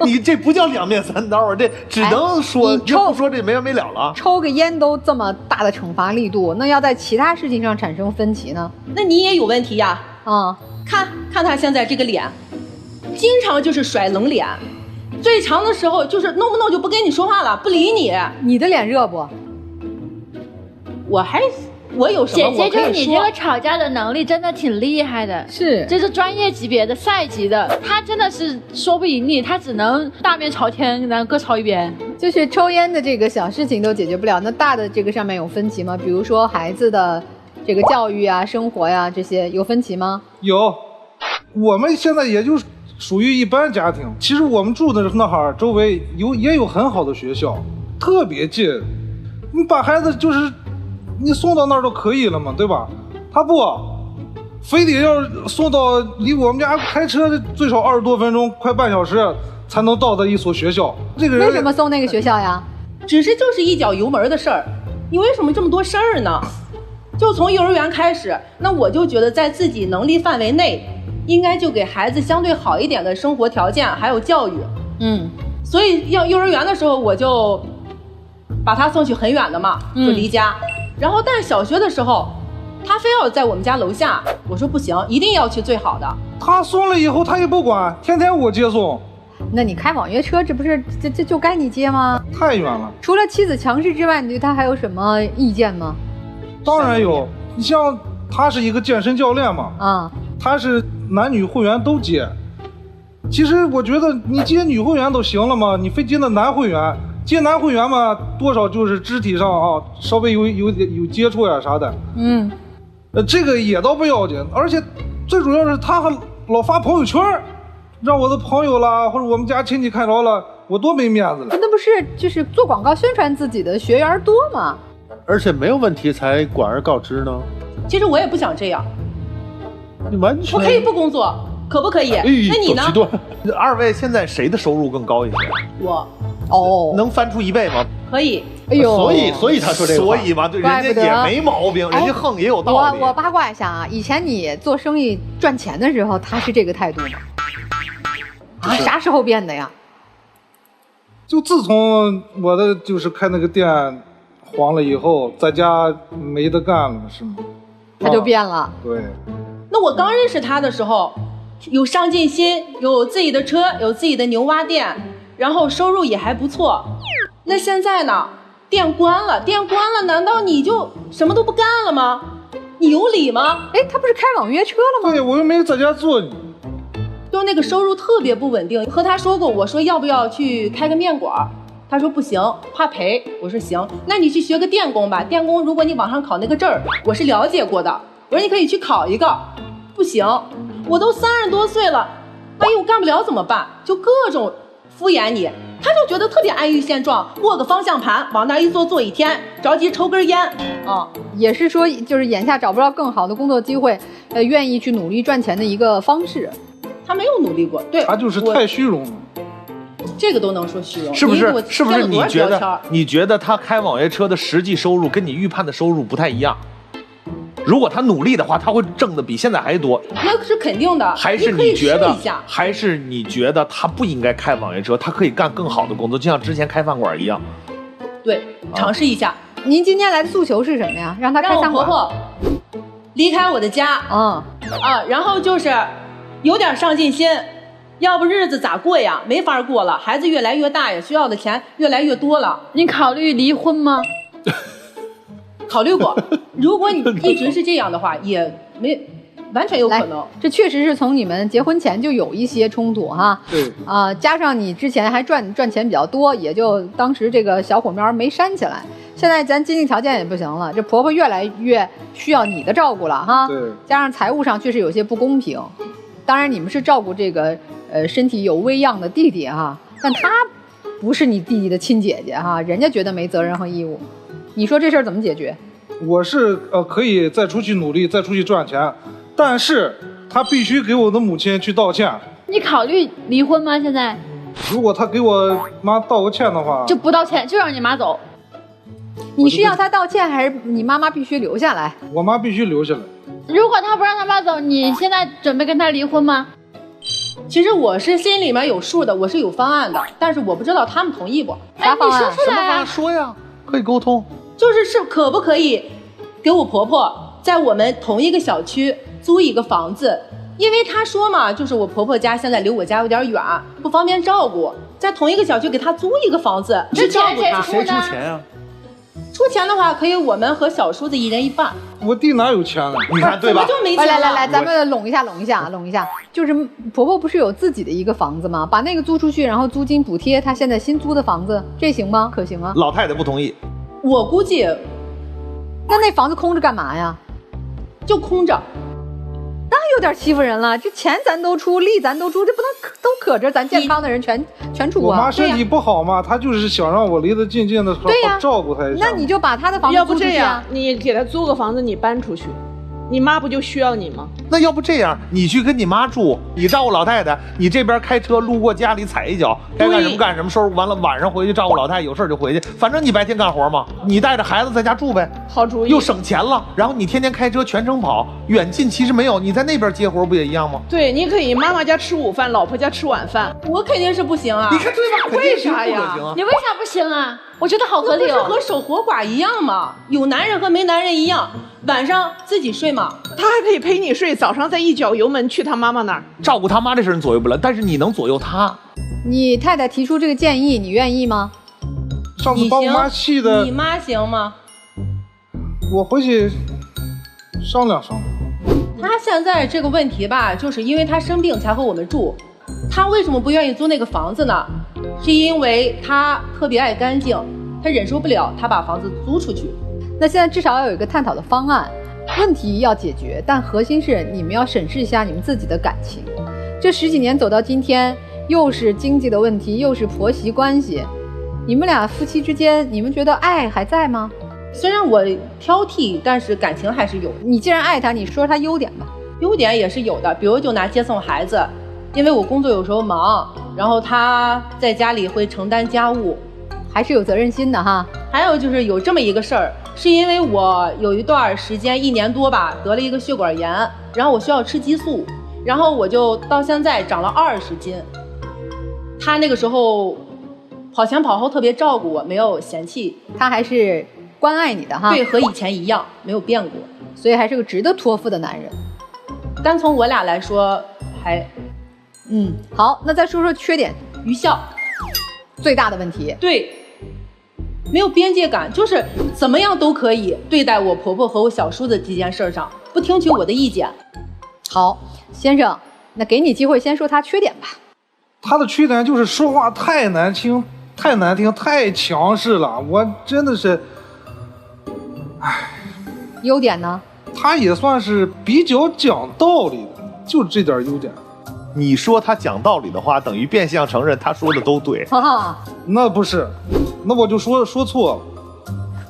你这不叫两面3刀啊，这只能说要不说这没完没了了。抽个烟都这么大的惩罚力度，那要在其他事情上产生分歧呢？那你也有问题呀！啊，看他现在这个脸，经常就是甩冷脸。最长的时候就是弄不弄就不跟你说话了，不理你。你的脸热不？我有什么姐姐，就是你这个吵架的能力真的挺厉害的，是，这是专业级别的赛级的，他真的是说不赢你，他只能大面朝天，然后各朝一边。就是抽烟的这个小事情都解决不了，那大的这个上面有分歧吗？比如说孩子的这个教育啊、生活呀、这些有分歧吗？有，我们现在也就属于一般家庭。其实我们住的那哈儿周围也有很好的学校，特别近，你把孩子就是你送到那儿都可以了嘛，对吧？他不，非得要送到离我们家开车最少20多分钟，快半小时才能到的一所学校。这个人为什么送那个学校呀？就是一脚油门的事儿，你为什么这么多事儿呢？就从幼儿园开始，那我就觉得在自己能力范围内，应该就给孩子相对好一点的生活条件，还有教育。所以要幼儿园的时候，我就把他送去很远的嘛，就离家。然后但是小学的时候，他非要在我们家楼下，我说不行，一定要去最好的。他送了以后，他也不管，天天我接送。那你开网约车，这不是这就该你接吗？太远了。除了妻子强势之外，你对他还有什么意见吗？当然有，你像他是一个健身教练嘛，他是男女会员都接。其实我觉得你接女会员都行了嘛，你非接那男会员。接男会员嘛，多少就是肢体上啊，稍微有接触呀啥的。这个也倒不要紧，而且最主要是他还老发朋友圈，让我的朋友啦或者我们家亲戚看着了，我多没面子了。那不是就是做广告宣传自己的学员多吗？而且没有问题才广而告之呢。其实我也不想这样，你完全我可以不工作，可不可以？那你呢？二位现在谁的收入更高一些？我。能翻出1倍吗？可以。哎呦，所以他说这个，所以嘛，对，人家也没毛病，人家横也有道理。我八卦一下啊，以前你做生意赚钱的时候，他是这个态度吗？啥时候变的呀？就自从我的就是开那个店黄了以后，在家没得干了，是吗？他就变了。对。那我刚认识他的时候，有上进心，有自己的车，有自己的牛蛙店。然后收入也还不错，那现在呢？店关了，难道你就什么都不干了吗？你有理吗？哎，他不是开网约车了吗？对，我又没在家做。就那个收入特别不稳定，和他说过，我说要不要去开个面馆，他说不行，怕赔。我说行，那你去学个电工吧。电工如果你网上考那个证儿，我是了解过的。我说你可以去考一个，不行，我都30多岁了，万一我干不了怎么办？就各种敷衍你，他就觉得特别安于现状，握个方向盘往那一坐一天，着急抽根烟也是说就是眼下找不到更好的工作机会，愿意去努力赚钱的一个方式。他没有努力过，对，他就是太虚荣了。这个都能说虚荣？是不是你觉得他开网约车的实际收入跟你预判的收入不太一样？如果他努力的话，他会挣的比现在还多。那是肯定的。还是你觉得他不应该开网约车，他可以干更好的工作，就像之前开饭馆一样。对，尝试一下。您今天来的诉求是什么呀？让他开餐馆。让我婆婆离开我的家。然后就是有点上进心，要不日子咋过呀？没法过了，孩子越来越大呀，需要的钱越来越多了。你考虑离婚吗？考虑过，如果你一直是这样的话，也没完全有可能。这确实是从你们结婚前就有一些冲突哈。对加上你之前还赚钱比较多，也就当时这个小火苗没煽起来。现在咱经济条件也不行了，这婆婆越来越需要你的照顾了哈。对，加上财务上确实有些不公平。当然你们是照顾这个身体有微恙的弟弟哈，但他不是你弟弟的亲姐姐哈，人家觉得没责任和义务。你说这事儿怎么解决？我是可以再出去努力，再出去赚钱，但是他必须给我的母亲去道歉。你考虑离婚吗？现在？如果他给我妈道个歉的话，就不道歉，就让你妈走。你是要他道歉，还是你妈妈必须留下来？我妈必须留下来。如果他不让他妈走，你现在准备跟他离婚吗？其实我是心里面有数的，我是有方案的，但是我不知道他们同意不。啥方案？你说出来啊！什么方案说呀？可以沟通。就是可不可以给我婆婆在我们同一个小区租一个房子？因为她说嘛，就是我婆婆家现在离我家有点远，不方便照顾。在同一个小区给他租一个房子，这照顾他。谁出钱呀？出钱的话，可以我们和小叔子一人一半。我弟哪有钱啊？你看对吧？就没钱了。来，咱们拢一下。就是婆婆不是有自己的一个房子吗？把那个租出去，然后租金补贴她现在新租的房子，这行吗？可行吗？老太太不同意。我估计，那房子空着干嘛呀？就空着。那有点欺负人了，这钱咱都出，力咱都出，这不能都可着咱健康的人全出啊！我妈身体不好嘛，她就是想让我离得近近的，对呀，照顾她一下。那你就把她的房子要不租出去这样，你给她租个房子，你搬出去，你妈不就需要你吗？那要不这样，你去跟你妈住，你照顾老太太，你这边开车路过家里踩一脚，该干什么干什么，收拾完了晚上回去照顾老太太，有事就回去，反正你白天干活嘛，你带着孩子在家住呗，好主意，又省钱了。然后你天天开车全程跑，远近其实没有，你在那边接活不也一样吗？对，你可以妈妈家吃午饭，老婆家吃晚饭。我肯定是不行啊！你看对吧？为啥呀？你为啥不行啊？我觉得好合理哦。不是和守活寡一样吗？有男人和没男人一样，晚上自己睡嘛。他还可以陪你睡，早上再一脚油门去他妈妈那儿。照顾他妈这事人左右不了，但是你能左右他。你太太提出这个建议，你愿意吗？上次把我妈气的。你妈行吗？我回去商量。她现在这个问题吧，就是因为她生病才和我们住。她为什么不愿意租那个房子呢？是因为她特别爱干净，她忍受不了，她把房子租出去。那现在至少要有一个探讨的方案，问题要解决，但核心是你们要审视一下你们自己的感情。这10几年走到今天，又是经济的问题，又是婆媳关系，你们俩夫妻之间，你们觉得爱还在吗？虽然我挑剔，但是感情还是有。你既然爱他，你说他优点吧。优点也是有的，比如就拿接送孩子，因为我工作有时候忙，然后他在家里会承担家务，还是有责任心的哈。还有就是有这么一个事儿，是因为我有一段时间1年多吧，得了一个血管炎，然后我需要吃激素，然后我就到现在长了20斤。他那个时候跑前跑后特别照顾我，没有嫌弃，他还是关爱你的哈。对，和以前一样，没有变过，所以还是个值得托付的男人。单从我俩来说，还，好，那再说说缺点。愚孝，最大的问题。对，没有边界感，就是怎么样都可以对待我婆婆和我小叔子这件事上，不听取我的意见。好，先生，那给你机会先说他缺点吧。他的缺点就是说话太难听、太难听、太强势了，我真的是，唉。优点呢？他也算是比较讲道理的，就这点优点。你说他讲道理的话，等于变相承认他说的都对。那不是，那我就说错了。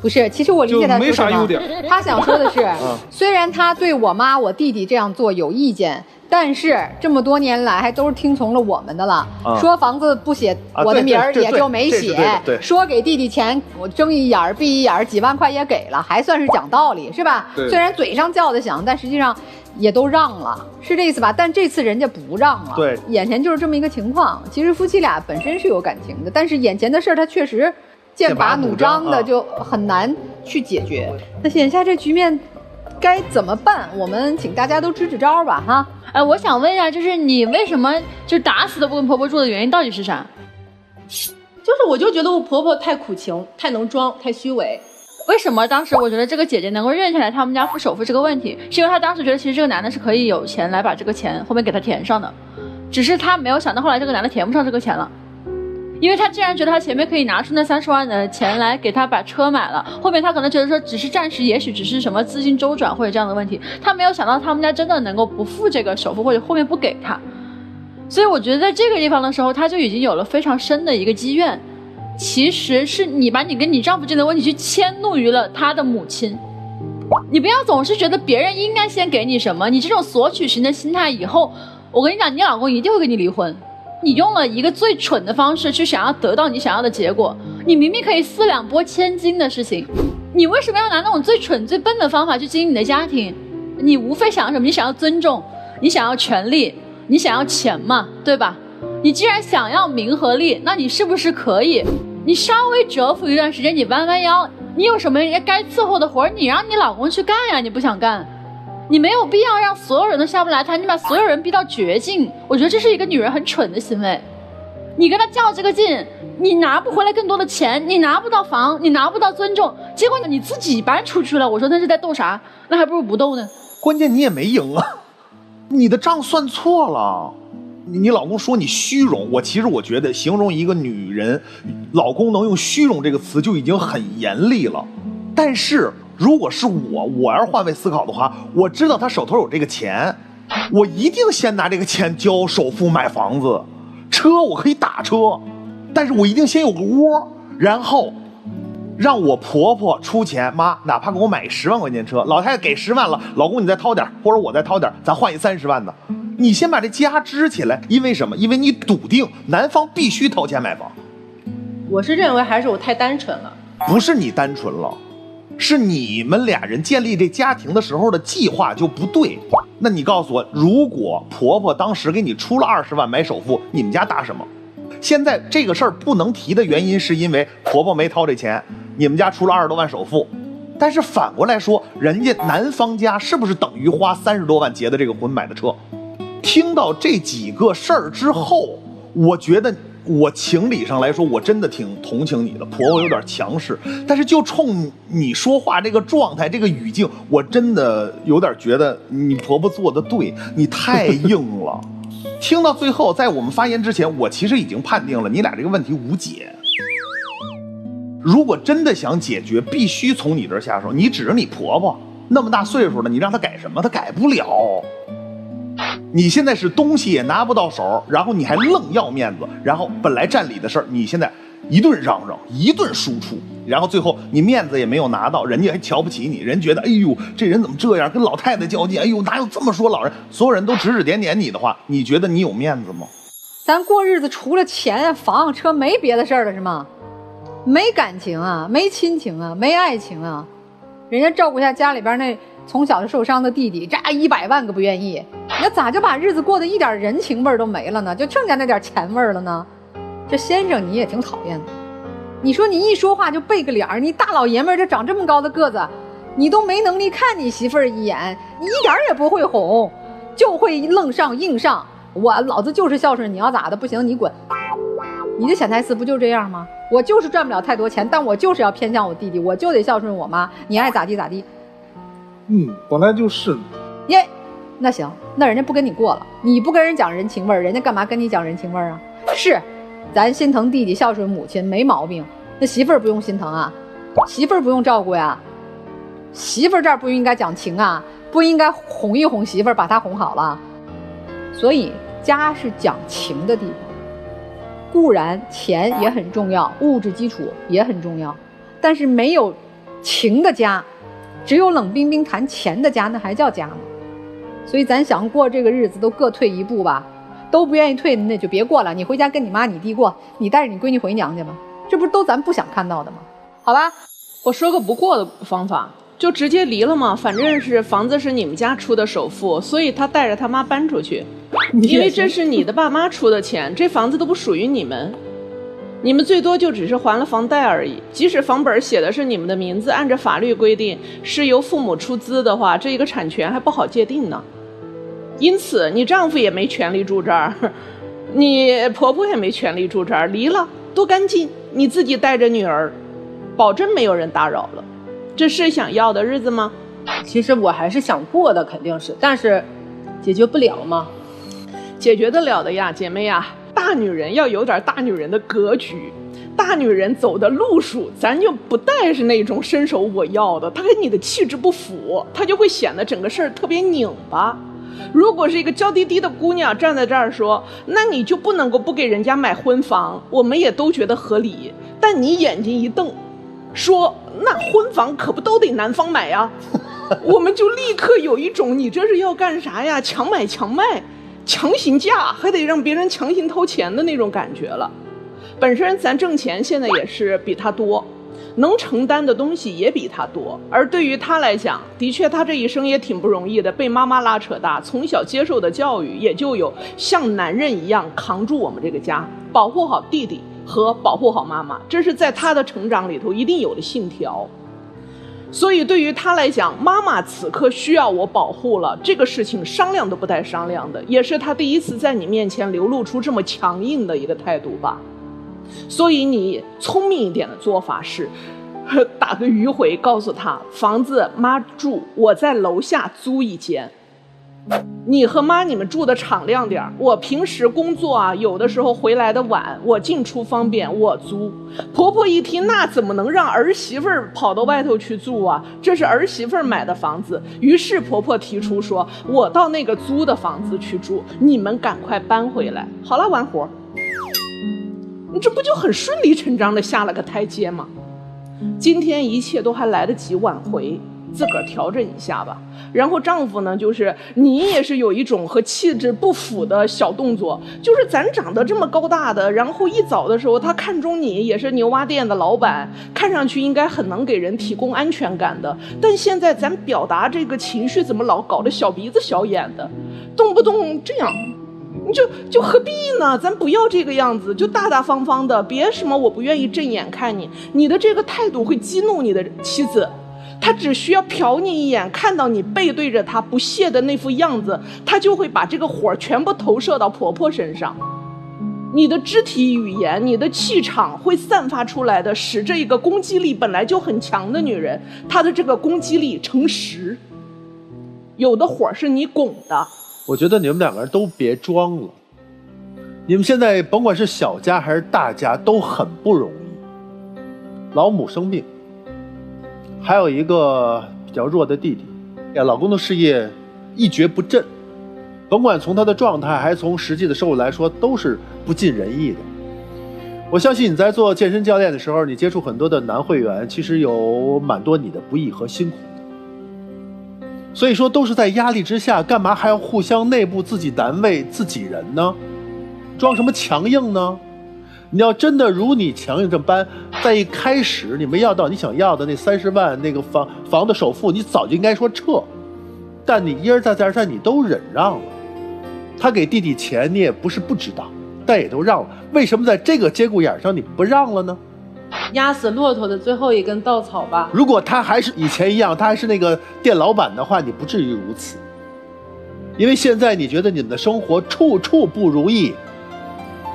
不是，其实我理解他就没啥优点。他想说的是，虽然他对我妈、我弟弟这样做有意见，但是这么多年来还都是听从了我们的了。说房子不写我的名儿也就没写，说给弟弟钱我睁一眼闭一眼，几万块也给了，还算是讲道理是吧？虽然嘴上叫的响，但实际上也都让了，是这意思吧？但这次人家不让了，对，眼前就是这么一个情况。其实夫妻俩本身是有感情的，但是眼前的事儿他确实剑拔弩张的，就很难去解决。那眼下这局面该怎么办？我们请大家都支支招吧，哈。我想问一下，就是你为什么就打死都不跟婆婆住的原因到底是啥？就是我就觉得我婆婆太苦情，太能装，太虚伪。为什么当时我觉得这个姐姐能够认下来他们家付首付这个问题，是因为她当时觉得其实这个男的是可以有钱来把这个钱后面给她填上的，只是她没有想到后来这个男的填不上这个钱了。因为他既然觉得他前面可以拿出那30万的钱来给他把车买了，后面他可能觉得说只是暂时，也许只是什么资金周转或者这样的问题，他没有想到他们家真的能够不付这个首付或者后面不给他。所以我觉得在这个地方的时候，他就已经有了非常深的一个积怨，其实是你把你跟你丈夫之间的问题去迁怒于了他的母亲。你不要总是觉得别人应该先给你什么，你这种索取型的心态，以后我跟你讲，你老公一定会跟你离婚。你用了一个最蠢的方式去想要得到你想要的结果，你明明可以4两拨千斤的事情，你为什么要拿那种最蠢最笨的方法去经营你的家庭？你无非想要什么？你想要尊重，你想要权利，你想要钱嘛，对吧？你既然想要名和利，那你是不是可以你稍微蛰伏一段时间，你弯弯腰，你有什么该伺候的活你让你老公去干呀，你不想干，你没有必要让所有人都下不来台，你把所有人逼到绝境，我觉得这是一个女人很蠢的行为。你跟他较这个劲，你拿不回来更多的钱，你拿不到房，你拿不到尊重，结果你自己搬出去了。我说那是在斗啥？那还不如不斗呢。关键你也没赢啊，你的账算错了。你老公说你虚荣，其实我觉得形容一个女人，老公能用虚荣这个词就已经很严厉了。但是如果是我要是换位思考的话，我知道他手头有这个钱，我一定先拿这个钱交首付买房子，车我可以打车，但是我一定先有个窝，然后让我婆婆出钱，妈哪怕给我买10万块钱车，老太太给10万了，老公你再掏点，或者我再掏点，咱换一30万的。你先把这家支起来，因为什么？因为你笃定男方必须掏钱买房。我是认为还是我太单纯了。不是你单纯了，是你们俩人建立这家庭的时候的计划就不对。那你告诉我，如果婆婆当时给你出了20万买首付，你们家打什么？现在这个事儿不能提的原因是因为婆婆没掏这钱，你们家出了20多万首付。但是反过来说，人家男方家是不是等于花30多万结的这个婚买的车？听到这几个事儿之后，我觉得我情理上来说，我真的挺同情你的，婆婆有点强势，但是就冲你说话这个状态、这个语境，我真的有点觉得你婆婆做的对，你太硬了。听到最后，在我们发言之前，我其实已经判定了你俩这个问题无解。如果真的想解决，必须从你这儿下手。你指着你婆婆那么大岁数了，你让她改什么？她改不了。你现在是东西也拿不到手，然后你还愣要面子，然后本来占理的事儿，你现在一顿嚷嚷，一顿输出，然后最后你面子也没有拿到，人家还瞧不起你，人觉得哎呦这人怎么这样，跟老太太较劲，哎呦哪有这么说老人？所有人都指指点点你的话，你觉得你有面子吗？咱过日子除了钱、房、车没别的事儿了是吗？没感情啊，没亲情啊，没爱情啊，人家照顾一下家里边那从小就受伤的弟弟，这100万个不愿意，那咋就把日子过得一点人情味都没了呢？就剩下那点钱味了呢？这先生你也挺讨厌的，你说你一说话就背个脸儿，你大老爷们儿就长这么高的个子，你都没能力看你媳妇儿一眼，你一点也不会哄，就会愣上硬上，老子就是孝顺，你要咋的不行你滚。你的潜台词不就这样吗？我就是赚不了太多钱，但我就是要偏向我弟弟，我就得孝顺我妈，你爱咋地咋地。本来就是耶，那行，那人家不跟你过了，你不跟人讲人情味儿，人家干嘛跟你讲人情味儿啊？是，咱心疼弟弟孝顺母亲没毛病，那媳妇儿不用心疼啊，媳妇儿不用照顾呀，媳妇儿这儿不应该讲情啊，不应该哄一哄媳妇儿，把她哄好了。所以家是讲情的地方，固然钱也很重要，物质基础也很重要，但是没有情的家，只有冷冰冰谈钱的家，那还叫家吗？所以咱想过这个日子都各退一步吧，都不愿意退那就别过了，你回家跟你妈你弟过，你带着你闺女回娘家吧，这不是都咱不想看到的吗？好吧，我说个不过的方法，就直接离了嘛，反正是房子是你们家出的首付，所以他带着他妈搬出去，因为这是你的爸妈出的钱，这房子都不属于你们，你们最多就只是还了房贷而已。即使房本写的是你们的名字，按照法律规定是由父母出资的话，这一个产权还不好界定呢。因此你丈夫也没权利住这儿，你婆婆也没权利住这儿，离了多干净，你自己带着女儿，保证没有人打扰了。这是想要的日子吗？其实我还是想过的，肯定是，但是解决不了嘛。解决得了的呀，姐妹呀，大女人要有点大女人的格局，大女人走的路数，咱就不带是那种伸手我要的，她跟你的气质不符，她就会显得整个事儿特别拧巴。如果是一个娇滴滴的姑娘站在这儿说，那你就不能够不给人家买婚房，我们也都觉得合理。但你眼睛一瞪，说那婚房可不都得男方买呀，我们就立刻有一种你这是要干啥呀，强买强卖，强行嫁，还得让别人强行掏钱的那种感觉了。本身咱挣钱现在也是比他多，能承担的东西也比他多，而对于他来讲，的确他这一生也挺不容易的，被妈妈拉扯大，从小接受的教育也就有像男人一样扛住我们这个家，保护好弟弟和保护好妈妈，这是在他的成长里头一定有的信条。所以对于他来讲，妈妈此刻需要我保护了，这个事情商量都不带商量的，也是他第一次在你面前流露出这么强硬的一个态度吧。所以你聪明一点的做法是打个迂回，告诉他房子妈住，我在楼下租一间，你和妈你们住的敞亮点，我平时工作啊，有的时候回来的晚，我进出方便，我租。婆婆一听，那怎么能让儿媳妇儿跑到外头去住啊？这是儿媳妇儿买的房子。于是婆婆提出说，我到那个租的房子去住，你们赶快搬回来。好了，完活。你这不就很顺理成章的下了个台阶吗？今天一切都还来得及挽回，自个儿调整一下吧。然后丈夫呢，就是你也是有一种和气质不符的小动作，就是咱长得这么高大的，然后一早的时候他看中你，也是牛蛙店的老板，看上去应该很能给人提供安全感的，但现在咱表达这个情绪怎么老搞得小鼻子小眼的，动不动这样，你就何必呢？咱不要这个样子，就大大方方的，别什么我不愿意正眼看你，你的这个态度会激怒你的妻子。他只需要瞟你一眼，看到你背对着他不屑的那副样子，他就会把这个火全部投射到婆婆身上。你的肢体语言，你的气场会散发出来的，使这个攻击力本来就很强的女人，她的这个攻击力乘10。有的火是你拱的。我觉得你们两个人都别装了，你们现在甭管是小家还是大家都很不容易。老母生病，还有一个比较弱的弟弟，老公的事业一蹶不振，甭管从他的状态还是从实际的收入来说，都是不尽人意的。我相信你在做健身教练的时候，你接触很多的男会员，其实有蛮多你的不易和辛苦的。所以说都是在压力之下，干嘛还要互相内部自己难为自己人呢？装什么强硬呢？你要真的如你强硬这般，在一开始你没要到你想要的那30万那个房的首付，你早就应该说撤。但你一而再再而三你都忍让了，他给弟弟钱你也不是不知道，但也都让了。为什么在这个节骨眼上你不让了呢？压死骆驼的最后一根稻草吧。如果他还是以前一样，他还是那个店老板的话，你不至于如此。因为现在你觉得你们的生活处处不如意，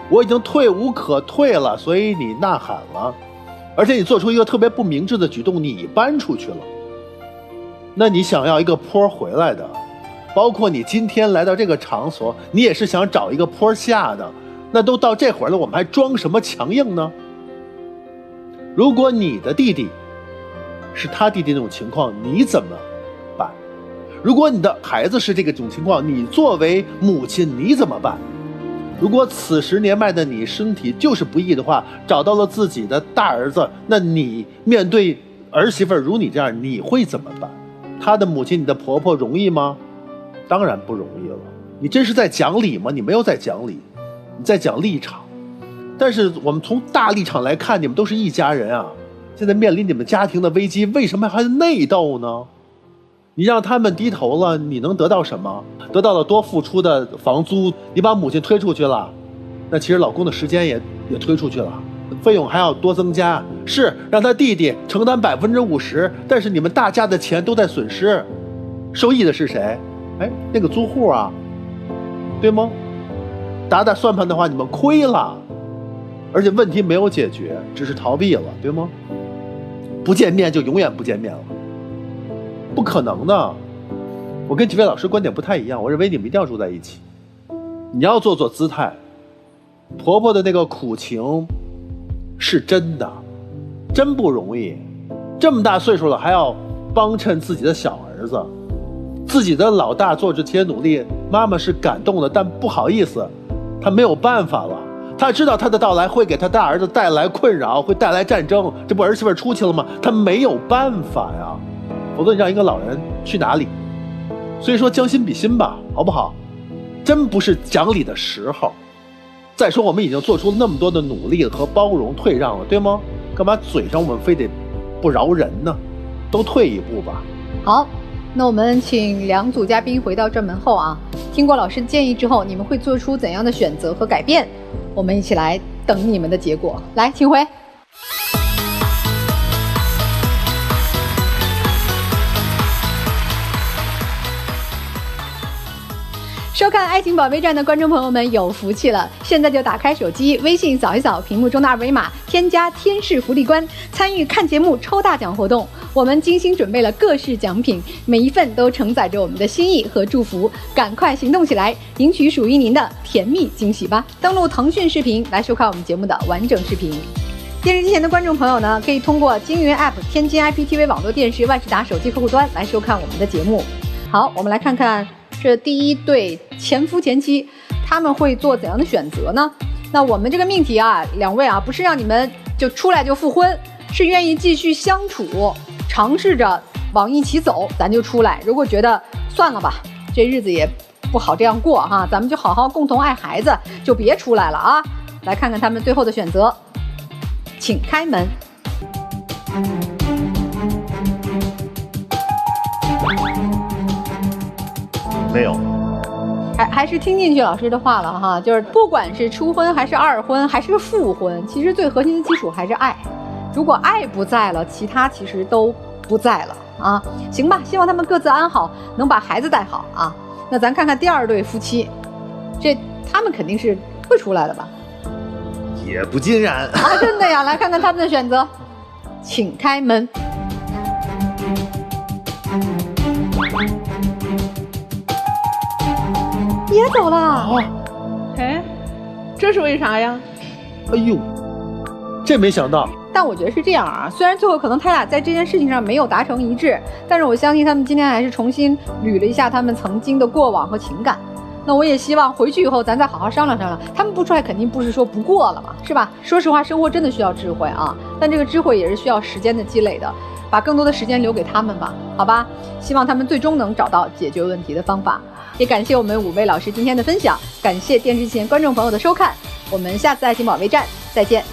我已经退无可退了，所以你呐喊了，而且你做出一个特别不明智的举动，你搬出去了。那你想要一个坡回来的，包括你今天来到这个场所，你也是想找一个坡下的，那都到这会儿了，我们还装什么强硬呢？如果你的弟弟是他弟弟那种情况，你怎么办？如果你的孩子是这种情况，你作为母亲你怎么办？如果此时年迈的你身体就是不易的话，找到了自己的大儿子，那你面对儿媳妇如你这样，你会怎么办？他的母亲你的婆婆容易吗？当然不容易了。你真是在讲理吗？你没有在讲理，你在讲立场。但是我们从大立场来看，你们都是一家人啊，现在面临你们家庭的危机，为什么还内斗呢？你让他们低头了，你能得到什么？得到了多付出的房租，你把母亲推出去了，那其实老公的时间也推出去了，费用还要多增加，是让他弟弟承担50%，但是你们大家的钱都在损失，受益的是谁？哎，那个租户啊，对吗？打打算盘的话，你们亏了，而且问题没有解决，只是逃避了，对吗？不见面就永远不见面了，不可能的。我跟几位老师观点不太一样，我认为你们一定要住在一起，你要做姿态。婆婆的那个苦情是真的，真不容易，这么大岁数了还要帮衬自己的小儿子，自己的老大做这些努力，妈妈是感动的，但不好意思，她没有办法了。他知道他的到来会给他大儿子带来困扰，会带来战争，这不儿媳妇出去了吗？他没有办法呀，否则你让一个老人去哪里？所以说将心比心吧，好不好？真不是讲理的时候。再说我们已经做出那么多的努力和包容退让了，对吗？干嘛嘴上我们非得不饶人呢？都退一步吧。好，那我们请两组嘉宾回到正门后啊，听过老师建议之后，你们会做出怎样的选择和改变？我们一起来等你们的结果。来，请回。收看爱情保卫战的观众朋友们有福气了，现在就打开手机，微信扫一扫屏幕中的二维码，添加天使福利官，参与看节目抽大奖活动。我们精心准备了各式奖品，每一份都承载着我们的心意和祝福，赶快行动起来，赢取属于您的甜蜜惊喜吧！登录腾讯视频来收看我们节目的完整视频。电视机前的观众朋友呢，可以通过金云 App、天津 IPTV 网络电视、万事达手机客户端来收看我们的节目。好，我们来看看这第一对前夫前妻，他们会做怎样的选择呢？那我们这个命题啊，两位啊，不是让你们就出来就复婚，是愿意继续相处，尝试着往一起走，咱就出来。如果觉得算了吧，这日子也不好这样过哈，咱们就好好共同爱孩子，就别出来了啊！来看看他们最后的选择，请开门。没有，还是听进去老师的话了哈，就是不管是初婚还是二婚还是复婚，其实最核心的基础还是爱。如果爱不在了，其他其实都不在了啊。行吧，希望他们各自安好，能把孩子带好啊。那咱看看第二对夫妻，他们肯定是会出来的吧？也不尽然啊，真的呀！来看看他们的选择，请开门。也走了。哎，这是为啥呀？哎呦，这没想到。但我觉得是这样啊，虽然最后可能他俩在这件事情上没有达成一致，但是我相信他们今天还是重新捋了一下他们曾经的过往和情感。那我也希望回去以后咱再好好商量商量。他们不出来肯定不是说不过了嘛，是吧？说实话，生活真的需要智慧啊，但这个智慧也是需要时间的积累的，把更多的时间留给他们吧，好吧？希望他们最终能找到解决问题的方法。也感谢我们5位老师今天的分享，感谢电视机前观众朋友的收看，我们下次爱情保卫战再见。